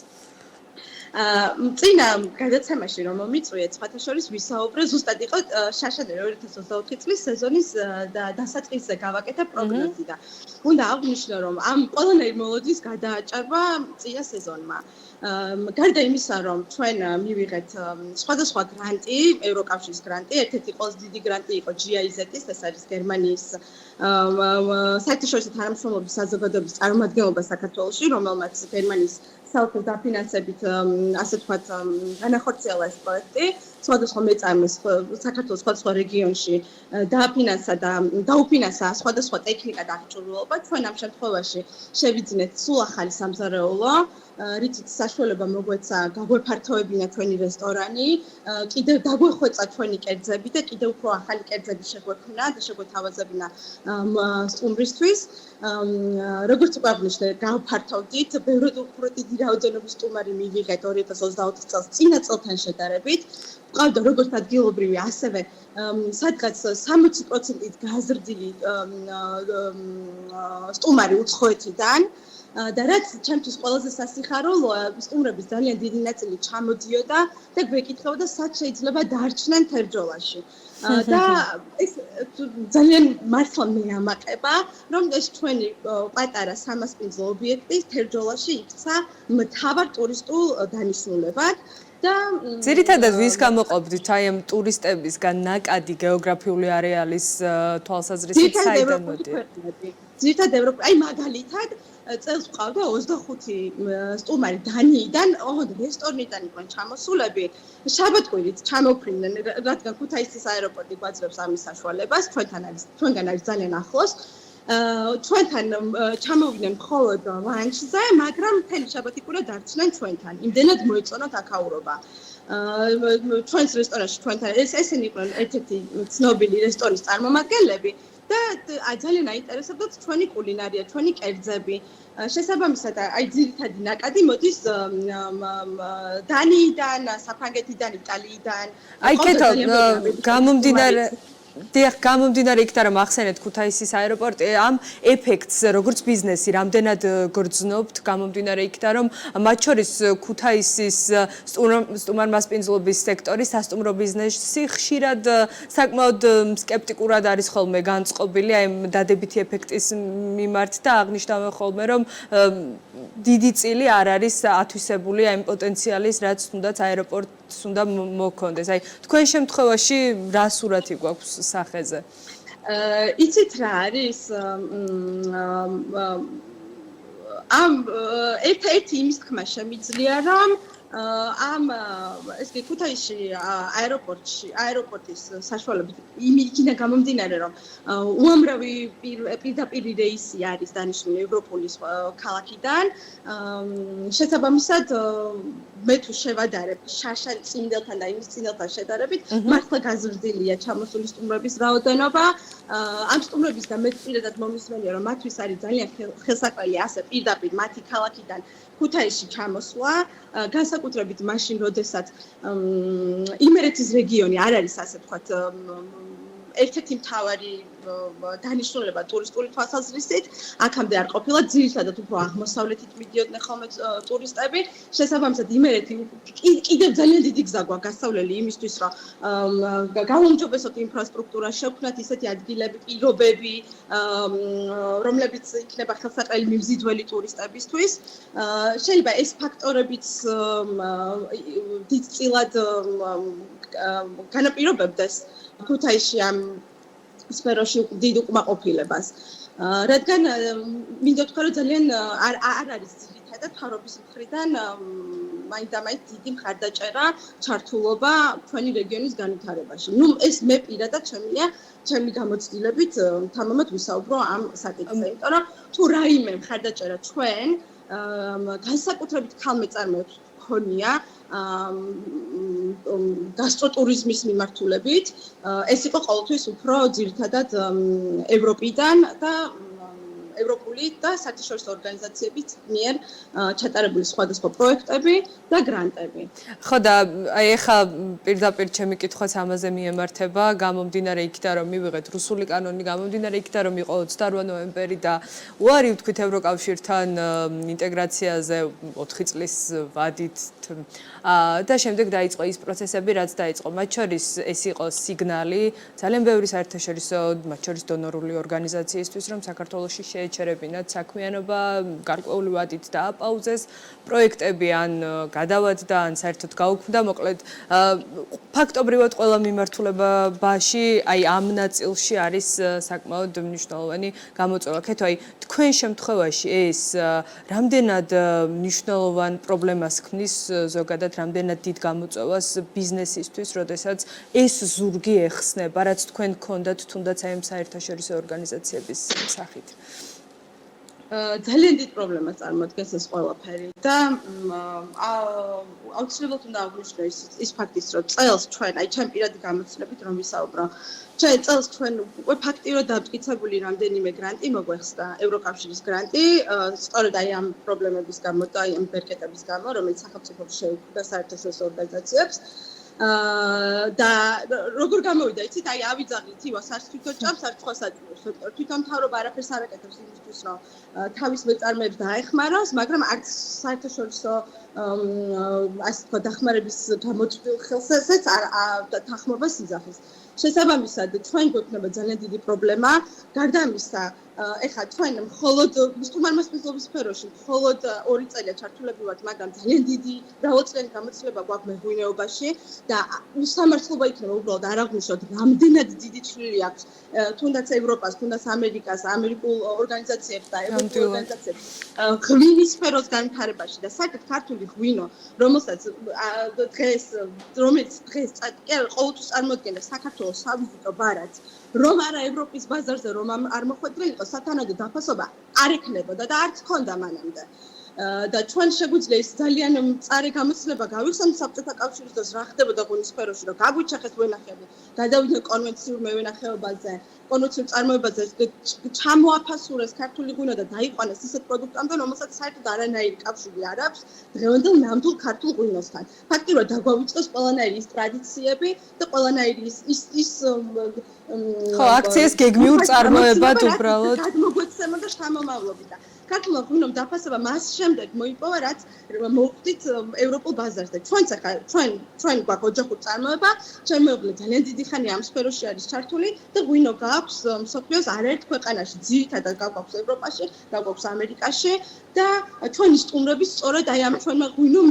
F: წინა გადაცემაში რომ მომიწვიეთ, სხვათა შორის ვისაუბრე, ზუსტად იყო შაშადი 2024 წლის სეზონის დასაწყისზე გავაკეთა პროგნოზი და უნდა აღვნიშნო, რომ ამ ყველანაირ მოლოდის გადააჭარბა წინა სეზონმა. გარდა იმისა, რომ ჩვენ მივიღეთ სხვადასხვა გრანტი, ევროკავშირის გრანტი, ერთ-ერთი ყველაზე დიდი გრანტი იყო GIZ-ის, ეს არის გერმანიის საერთაშორისო თანამშრომლობის საზოგადოების წარმომადგენლობა საქართველოში, რომელმაც გერმანიის საერთო დაფინანსებით, ასე ვთქვათ, განახორციელა ეს პროექტი. სხვადასხვა მეწარმეს საქართველოს სხვადასხვა რეგიონში დაუფინანსა სხვადასხვა ტექნიკა და აღჭურვილობა. ჩვენ ამ შემთხვევაში შევიძინეთ სულ ახალი სამზარეულო, რითიც საშუალება მოგვეცა გაგვეფართოებინა ჩვენი რესტორანი, კიდევ დაგვეხვეწა ჩვენი კერძები და კიდევ უფრო ახალი კერძები შეგვექმნა და შეგვეთავაზებინა სტუმრისთვის. როგორც უკვე აღნიშნე, გავფართოვდით, ბევრად უფრო დიდი რაოდენობის სტუმარი მივიღეთ 2024 წელს წინა წელთან შედარებით. ყავდა როგორც ადგილობრივი, ასევე სადღაც 60%-ით გაზრდილი სტუმარი უცხოეთიდან. და რაც ჩემთვის ყველაზე სასიხარულოა, სტუმრების ძალიან დიდი ნაწილი ჩამოდიოდა და გვეკითხებოდა, სად შეიძლება დარჩნენ თერჯოლაში. და ეს ძალიან მართლა მეამაყება, რომ ეს ჩვენი პატარა სამასპინძლო ობიექტი თერჯოლაში იქცა მთავარ ტურისტულ დანიშნულებად.
A: ძირითადად ვის გამოყოფდით აი ამ ტურისტებისგან ნაკადი გეოგრაფიული არეალის თვალსაზრისით საიდან მოდიათ?
F: ძირითადად ევროპა, აი მაგალითად წელს ყავდა 25 სტუმარი დანიიდან, ოღონდ რესტორნიდან იყვნენ ჩამოსულები. შაბათ-კვირით ჩამოფრინდნენ, რადგან ქუთაისის აეროპორტი გვაძლევს ამის საშუალებას, ჩვენგან არის ძალიან ახლოს. ჩვენთან ჩამოვიდნენ მხოლოდ ლანჩზე, მაგრამ მთელი შაბათი-კვირა დარჩნენ ჩვენთან. იმდენად მოეწონათ აქაურობა. ჩვენს რესტორანში ჩვენთან ესენი იყვნენ ერთ-ერთი ცნობილი რესტორნის წარმომადგენლები და ძალიან აინტერესებდათ ჩვენი კულინარია, ჩვენი კერძები. შესაბამისად, აი ძირითადი ნაკადი მოდის დანიიდან, საფრანგეთიდან, იტალიიდან.
A: აი ქეთო, გამომდინარე იქიდან რომ ახსენეთ ქუთაისის აეროპორტი, ამ ეფექტს როგორც ბიზნესი რამდენად გრძნობთ, გამომდინარე იქიდან რომ მათ შორის ქუთაისის სტუმარ-მასპინძლობის სექტორი სასტუმრო ბიზნესი ხშირად საკმაოდ სკეპტიკურად არის ხოლმე განწყობილი აი დადებითი ეფექტის მიმართ და აღნიშნავენ ხოლმე რომ დიდი წილი არ არის ათვისებული აი პოტენციალის რაც თუნდაც აეროპორტს უნდა მოქონდეს. აი თქვენ შემთხვევაში რა სურათი გვაქვს სახეზე?
F: იცით რა არის? ამ ერთ-ერთი იმის თქმა შემიძლია, რომ ამ ეს კი ქუთაისში აეროპორტის საშუალებით იქიდან გამომდინარე რომ უამრავი პირდაპირ რეისი არის დანიშნული ევროპული ქალაქიდან შესაბამისად მე თუ შევადარებ შაშან წინდელთან და იმის წინდელთან შედარებით მართლა გაზრდილია ჩამოსული სტუმრების რაოდენობა ამ სტუმრებისგან მე პირადად მომისმენია რომ მათთვის არის ძალიან ხელსაყრელი ასე პირდაპირ მათი ქალაქიდან ქუთაისში ჩამოსვლა განსაკუთრებით მაშინ როდესაც იმერეთის რეგიონი არ არის ასე ვთქვათ ერთ-ერთი მთავარი დანიშნულება ტურისტული თვალსაზრისით აქამდე არ ყოფილა ძირითადად უფრო აღმოსავლეთით მიდიოდნენ ხოლმე ტურისტები შესაბამისად იმერეთი კიდევ ძალიან დიდი გზა გვაქვს გასავლელი იმისთვის რომ გაუმჯობესოთ ინფრასტრუქტურა შევქმნათ ისეთი ადგილები პირობები რომლებიც იქნება ხელსაყრელი მიმზიდველი ტურისტებისთვის შეიძლება ეს ფაქტორებიც დიდწილად განაპირობებდეს ქუთაისში ამ სფეროში დიდ უკმაყოფილებას. რადგან მინდა ვთქვა რომ ძალიან არ არის ძირითადად თავრობის მხრიდან მაინდამაინც დიდი მხარდაჭერა ჩართულობა ჩვენი რეგიონის განვითარებაში. ნუ ეს მე პირადად ჩემი გამოცდილებით თამამად ვისაუბრო ამ საკითხზე, იმიტომ რომ თუ რაიმე მხარდაჭერა ჩვენ განსაკუთრებით ქალმეწარმეებს ქონია გასტროტურიზმის მიმართულებით, ეს იყო ყოველთვის უფრო ძირითადად ევროპიდან და ევროპული და საერთაშორისო ორგანიზაციების მიერ ჩატარებული სხვადასხვა პროექტები და გრანტები.
A: ხო და აი ეხლა პირდაპირ ჩემი კითხვაც ამაზე მიემართება, გამომდინარე იქიდან რომ მივიღეთ რუსული კანონი, გამომდინარე იქიდან რომ იყო 28 ნოემბერი და უარი ვთქვით ევროკავშირთან ინტეგრაციაზე 4 წლის ვადით და შემდეგ დაიწყო ის პროცესები, რაც დაიწყო. მათ შორის ეს იყო სიგნალი ძალიან ბევრი საერთაშორისო, მათ შორის დონორული ორგანიზაციისთვის, რომ საქართველოში შეეჩერებინათ საქმიანობა, გარკვეული ვადით დააპაუზეს პროექტები ან გადავადდა, ან საერთოდ გაუქმდა, მოკლედ ფაქტობრივად ყველა მიმართულებაში, აი ამ ნაწილში არის საკმაოდ მნიშვნელოვანი გამოწვევა. ქეთო, აი თქვენ შემთხვევაში ეს რამდენად მნიშვნელოვან პრობლემას ქმნის ზოგადად რამდენად დიდ გამოწვევას ბიზნესისთვის, როდესაც ეს ზურგი ეხსნება, რაც თქვენ გქონდათ თუნდაც აი ამ საერთაშორისო ორგანიზაციების სახით.
F: ძალიან დიდ პრობლემას წარმოადგენს ეს ყველაფერი და აუცილებლად უნდა აღვნიშნო ის ფაქტიც, რომ წელს ჩვენ, აი ჩემ პირადი გამოცდილებით რომ ვისაუბრო, წელს ჩვენ უკვე ფაქტიურად დამტკიცებული რამდენიმე გრანტი მოგვეხსნა, ევროკავშირის გრანტი, სწორედ აი ამ პრობლემების გამო და აი ამ ბერკეტების გამო, რომელიც სახელმწიფოს შეუქმნა საერთაშორისო ორგანიზაციებს. და როგორ გამოვიდა, იცით, აი ავიძაღლით ივას არც თვითონ ჭამს, არც სხვა საჭმელს, თვითონ მთავრობა არაფერს არ აკეთებს იმისთვის, რომ თავის მეწარმეებს დაეხმაროს, მაგრამ არც საერთაშორისო ასე თქვა დახმარების გამოწვეულ ხელსაც და თანხმობას იძახის. შესაბამისად, ჩვენ გვექნება ძალიან დიდი პრობლემა, გარდა ამისა, ეხლა ჩვენ მხოლოდ სტუმარმასპინძლობის სფეროში მხოლოდ 2 წელია ჩართულები ვართ, მაგრამ ძალიან დიდი მრავალწლიანი გამოცდილება გვაქვს მეღვინეობაში და უსამართლობა იქნება უბრალოდ არ აღვნიშნოთ, რამდენად დიდი წვლილი აქვს თუნდაც ევროპას, თუნდაც ამერიკას, ამერიკულ ორგანიზაციებს და ევროპულ ორგანიზაციებს ღვინის სფეროს განვითარებაში და საერთოდ ქართული ღვინო, რომელიც დღეს ყოველთვის წარმოადგენდა საქართველოს სავიზიტო ბარათს, რომ არა ევროპის ბაზარზე რომ არ მოხვედრილიყო სათანადო დაფასობა არ ექნებოდა და არც ჰქონდა მანამდე. და ჩვენ შეგვიძლია ის ძალიან მწარე გამოცდილება გავიხსენოთ საბჭოთა კავშირის დროს რა ხდებოდა ღვინის სფეროში, რომ გაგვიჩეხეს ვენახები, გადავიდნენ კონვენციურ მევენახეობაზე, კონვენციურ წარმოებაზე, ჩამოაფასურეს ქართული ღვინო და დაიყვანეს ისეთ პროდუქტამდე, რომელსაც საერთოდ არანაირი კავშირი არ აქვს დღევანდელ ნამდვილ ქართულ ღვინოსთან. ფაქტიურად დაგვავიწყეს ყველანაირი ის ტრადიციები და ყველანაირი ის
A: ხო, აქციას გეგმიურ წარმოებად უბრალოდ
F: გადმოგვეცემოდა შთამომავლობით და ქართულმა ღვინომ დაფასება მას შემდეგ მოიპოვა, რაც მოვხდით ევროპულ ბაზარზე. ჩვენც ახლა ჩვენ გვაქვს ოჯახური წარმოება, ჩემი მეუღლე ძალიან დიდი ხანია ამ სფეროში არის ჩართული და ღვინო გაქვს მსოფლიოს არაერთ ქვეყანაში, ძირითადად გაგვაქვს ევროპაში, გაგვაქვს ამერიკაში და ჩვენი სტუმრები სწორედ აი ამ ჩვენმა ღვინომ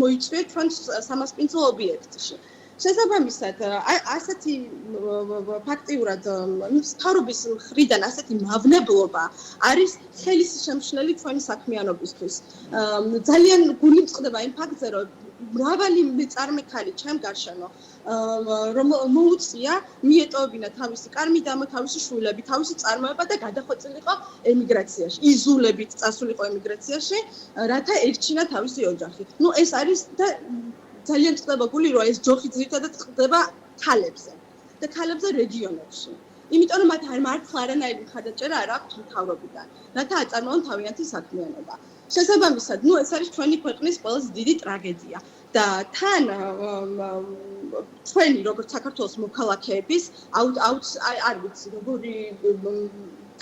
F: მოიწვია ჩვენ სამასპინძლო ობიექტში. შესაბამისად, ასეთი ფაქტიურად მთავრობის მხრიდან ასეთი მავნებლობა არის ხელის შემშლელი ჩვენი საქმიანობისთვის. ძალიან გული მწყდება იმ ფაქტზე, რომ მრავალი მეწარმე ქალი ჩემ გარშემო რომ მოუწია მიეტოვებინა თავისი კარმიდამო, თავისი შვილები, თავისი წარმოება და გადახვეწილიყო ემიგრაციაში. იზულებით წასულიყო ემიგრაციაში, რათა ერჩინა თავისი ოჯახი. ნუ ეს არის და ძალიან ხდება გული, რომ ეს ჯოხი ძირითადად ხდება ქალებზე და ქალებზე რეგიონებში. იმიტომ რომ მათ მართლა არანაირი მხარდაჭერა არ აქვს მთავრობიდან, რათა აწარმოონ თავიანთი საქმიანობა. შესაბამისად, ნუ ეს არის ჩვენი ქვეყნის ყველაზე დიდი ტრაგედია და თან ჩვენი როგორც საქართველოს მოქალაქეების არ ვიცი როგორი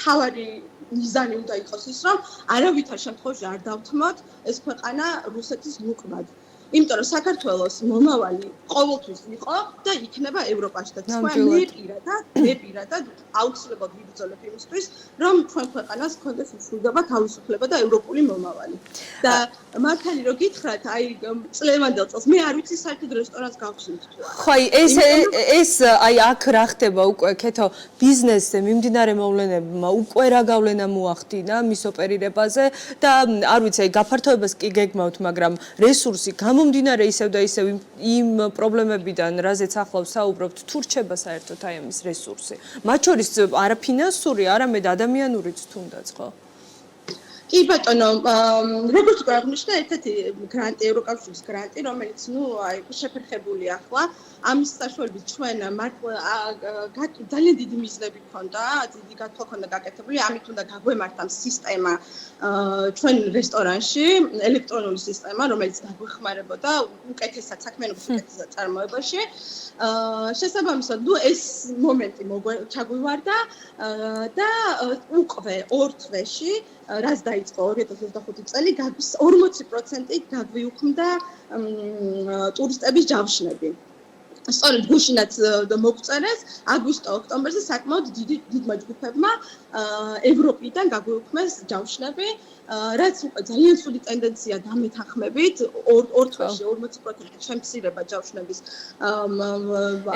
F: თავარი მიზანი უნდა იყოს ის, რომ არავითარ შემთხვევაში არ დავთმოთ ეს ქვეყანა რუსეთის ლუკმად. იმიტომ რომ საქართველოს მომავალი ყოველთვის იყო და იქნება ევროპაში და მე პირადად აუცილებლად ვიბრძოლებ იმისთვის, რომ ჩვენ ქვეყანას ჰქონდეს უსრულდება, თავისუფლება და ევროპული მომავალი. და მართალი რომ გითხრათ, აი წლევანდელ წელს მე არ ვიცი საერთოდ რესტორანს გავხსნით თუ არა.
A: ხო, ეს აი აქ რა ხდება უკვე ქეთო ბიზნესზე მიმდინარე მოვლენებმა უკვე რა გავლენა მოახდინა მის ოპერირებაზე და არ ვიცი, აი გაფართოებას კი გეგმავთ, მაგრამ რესურსი გამომდინარე ისევ და ისევ იმ პრობლემებიდან, რაზეც ახლა ვსაუბრობთ, თუ რჩება საერთოდ აი ამის რესურსი. მათ შორის არა ფინანსური, არამედ ადამიანურიც თუნდაც, ხო?
F: კი ბატონო, როგორც უკვე აღნიშნა, ერთ-ერთი გრანტი, ევროკავშირის გრანტი, რომელიც აი შეფერხებული ახლა, ამის საშუალებით ჩვენ ძალიან დიდი მიზნები ჰქონდა, დიდი გათვლა ჰქონდა გაკეთებული, ამით უნდა გაგვემართა სისტემა ჩვენ რესტორანში, ელექტრონული სისტემა, რომელიც დაგვეხმარებოდა უკეთესად საქმიანობის უკეთესად წარმოებაში. შესაბამისად, ეს მომენტი ჩაგვივარდა და უკვე 2 თვეში რაც დაიწყო 2025 წელი 40% გაგვიუქმდა ტურისტების ჯავშნები. სწორედ გუშინაც მოგწერეს აგვისტო-ოქტომბერზე საკმაოდ დიდმა ჯგუფებმა ევროპიდან გაგვიუქმეს ჯავშნები, რაც უკვე ძალიან ცუდი ტენდენცია დამეთანხმებით 2 თვეში 40% შემცირება ჯავშნების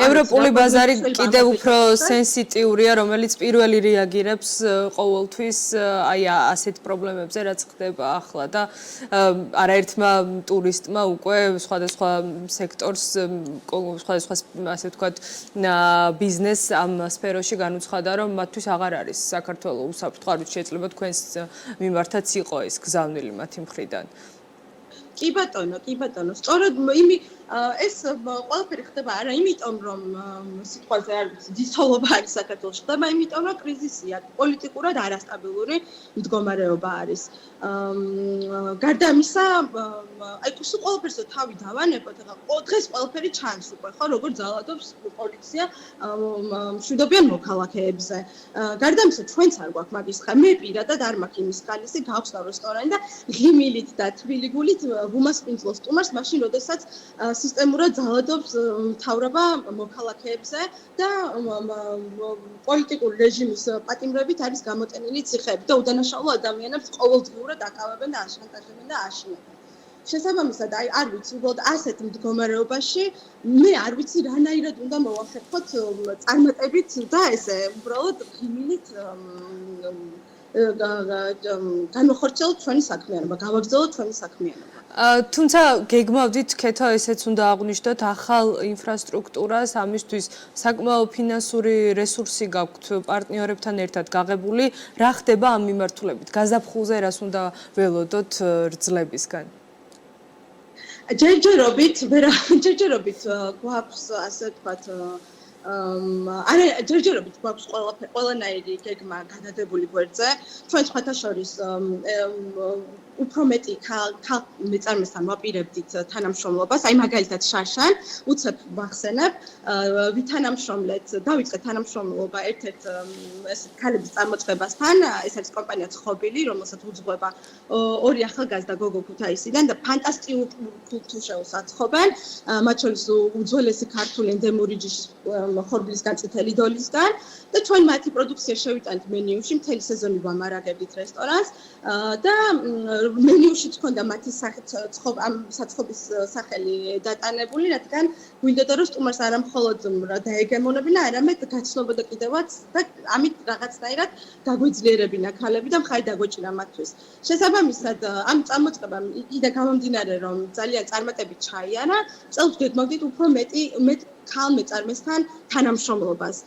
A: ევროპული ბაზარი კიდევ უფრო სენსიტიურია, რომელიც პირველი რეაგირებს ყოველთვის აი ასეთ პრობლემებზე, რაც ხდება ახლა და არაერთმა ტურისტმა უკვე სხვადასხვა სექტორს სხვადასხვა ასე ვთქვათ ბიზნესს ამ სფეროში განუცხადა, რომ მათთვის აღარ არის საქართველოს უსაფრთხო, შეიძლება თქვენს მიმართაც იყო ეს გზავნილი მათი მხრიდან.
F: კი ბატონო, სწორედ ეს ყველაფერი ხდება არა იმიტომ, რომ სიტყვაზე არ ვიცი, დისოლობა არის საქართველოს, ხდება იმიტომ, რომ კრიზისია, პოლიტიკურად არასტაბილური მდგომარეობა არის. გარდა ამისა, აი სულ ყველაფერს თავი დავანებოთ, ახლა დღეს ყველაფერი ჩანს უკვე, ხო, როგორ ძალადობს პოლიცია მშვიდობიან მოქალაქეებზე. გარდა ამისა, ჩვენც არ გვაქვს მაგის ხა, მე პირადად არ მაქვს იმის ხალისი, გავხსნა რესტორანი და ღიმილით და თბილი გულით ვუმასპინძლოს სტუმარს, მაშინ როდესაც სისტემურად ძალადობს მთავრობა მოქალაქეებზე და პოლიტიკური რეჟიმის პატიმრებით არის გამოტენილი ციხეები და უდანაშაულო ადამიანებს ყოველდღიურად აკავებენ და აშანტაჟებენ და აშინებენ. შესაბამისად, აი არ ვიცი, უბრალოდ ასეთ მდგომარეობაში მე არ ვიცი რანაირად უნდა მოვახერხოთ წარმატებით და ესე უბრალოდ ღიმილით განვახორციელოთ ჩვენი საქმიანობა, გავაგრძელოთ ჩვენი საქმიანობა.
A: თუმცა გეგმავდით ქეთო ესეც უნდა აღვნიშნოთ ახალ ინფრასტრუქტურას, ამისთვის საკმაო ფინანსური რესურსი გაქვთ პარტნიორებთან ერთად გაღებული. რა ხდება ამ მიმართულებით? გაზაფხულზე რას უნდა ველოდოთ რძლებისგან?
F: ჯერჯერობით გვაქვს ასე ვთქვათ არა ჯერჯერობით გვაქვს ყველანაირი გეგმა გადადებული გვერდზე. ჩვენ სხვათა შორის უფრო მეტი მეწარმესთან ვაპირებდით თანამშრომლობას, აი მაგალითად შაშან, უცებ ვახსენებ, ვითანამშრომლეთ, დავიწყეთ თანამშრომლობა ერთ-ერთ ესე ქალების წარმოწმებასთან, ეს არის კომპანია ცხობილი, რომელსაც უძღვება 2 ახალგაზრდა გოგო ქუთაისიდან და ფანტასტიკურ კულტურას აცხობენ, მათ შორის უძველესი ქართული ენდემური ჯიშის ხორბლის განწითელი დოლისგან და ჩვენ მათი პროდუქცია შევიტანთ მენიუში, მთელი სეზონი ვამარაგებდით რესტორანს და მენიუში თქონდა მათი საცხობის სახელი დატანებული, რადგან გვინდოდა რომ სტუმარს არა მხოლოდ დაეგემონებინა, არამედ გაცნობოდა კიდევაც და ამით რაღაცნაირად გაგვიძლიერებინა ქალები და მხარი დაგვეჭირა მათთვის. შესაბამისად, ამ წამოწყებამ იქიდან გამომდინარე, რომ ძალიან წარმატებით ჩაიარა, წელს გეგმავდით უფრო მეტ ქალ მეწარმესთან თანამშრომლობას.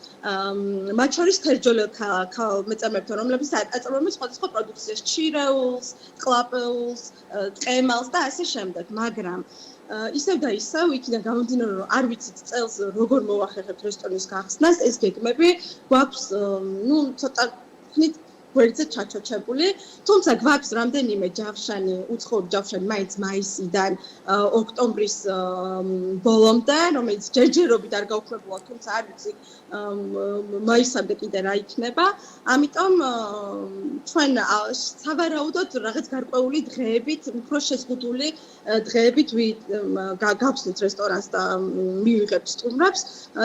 F: მათ შორის თერჯოლელ ქალ მეწარმეებთან, რომლებიც აწარმოებენ სხვადასხვა პროდუქციას, ჩირეულს, კლაპეულს, ყემალს და ასე შემდეგ, მაგრამ ისევ და ისევ იქიდან გამომდინარე, რომ არ ვიცით წელს როგორ მოვახერხებთ რესტორნის გახსნას, ეს გეგმები გვაქვს, ცოტა ხნით გვერდზე ჩაჩოჩებული. თუმცა გვაქვს რამდენიმე ჯავშანი, უცხოური ჯავშანი მაინც მაისიდან ოქტომბრის ბოლომდე, რომელიც ჯერჯერობით არ გაუქმებულა, თუმცა არ ვიცი მაისამდე კიდე რა იქნება. ამიტომ ჩვენ სავარაუდოდ რაღაც გარკვეული დღეებით, უფრო შეზღუდული დღეებით გავხსნით რესტორანს და მივიღებთ სტუმრებს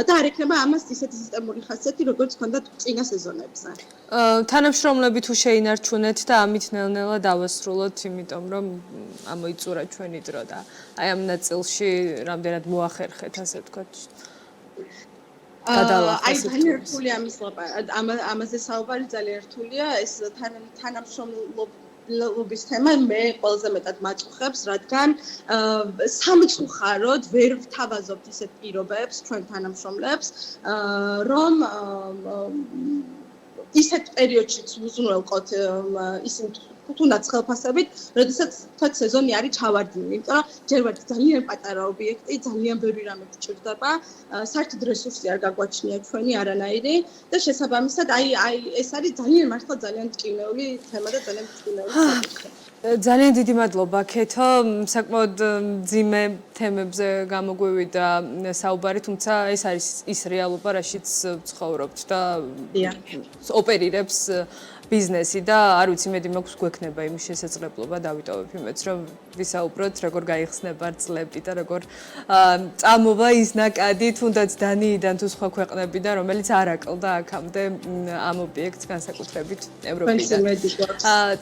F: და არ ექნება ამას ისეთი სისტემური ხასიათი, როგორც ჰქონდათ წინა სეზონებზე.
A: თანამშრომლები თუ შეინარჩუნეთ და ამით ნელ-ნელა დავასრულოთ, იმიტომ რომ ამოიწურა ჩვენი დრო და აი ამ ნაწილში რამდენად მოახერხეთ, ასე ვთქვათ.
F: აი ძალიან რთულია ამაზე საუბარი ძალიან რთულია ეს თანამშრომლობის თემა მე ყველაზე მეტად მაწყობს რადგან სამწუხაროდ ვერ ვთავაზობთ ისეთ პირობებს ჩვენ თანამშრომლებს რომ ისეთ პერიოდშიც უზრუნველყოთ ისინი თუნდაც ხელფასებით, როდესაც თქვათ სეზონი არის ჩავარდნილი, იმიტომ რომ ჯერ ვართ ძალიან პატარა ობიექტი, ძალიან ბევრი რამე გვჭირდება, საერთოდ რესურსი არ გაგვაჩნია ჩვენი არანაირი და შესაბამისად აი ეს არის ძალიან მართლა ძალიან ტკივნეული თემა და ძალიან ტკივნეული საკითხი.
A: ძალიან დიდი მადლობა ქეთო, საკმაოდ მძიმე თემებზე გამოგვივიდა საუბარი, თუმცა ეს არის ის რეალობა, რაშიც ცხოვრობთ და ოპერირებს ბიზნესი და არ ვიცი მედი მაქვს გვექნება იმის შესაძლებლობა დავიტოვებ იმედს რომ ვისაუბროთ როგორ გაიხსნება ძლები და როგორ წამოვა ის ნაკადი თუნდაც დანიიდან თუ სხვა ქვეყნებიდან რომელიც არ აკლდა აქამდე ამ ობიექტს განსაკუთრებით ევროპიდან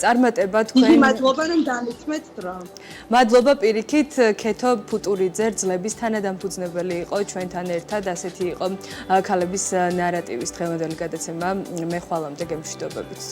A: წარმატება თქვენ
F: მადლობა რომ დამითმეთ დრო
A: მადლობა პირიქით ქეთო ფუტურიძე ძლების თანადამფუძნებელი იყო ჩვენთან ერთად ასეთი იყო ქალების ნარატივის დღევანდელი გადაცემა მე ხვალამდე გემშვიდობებით.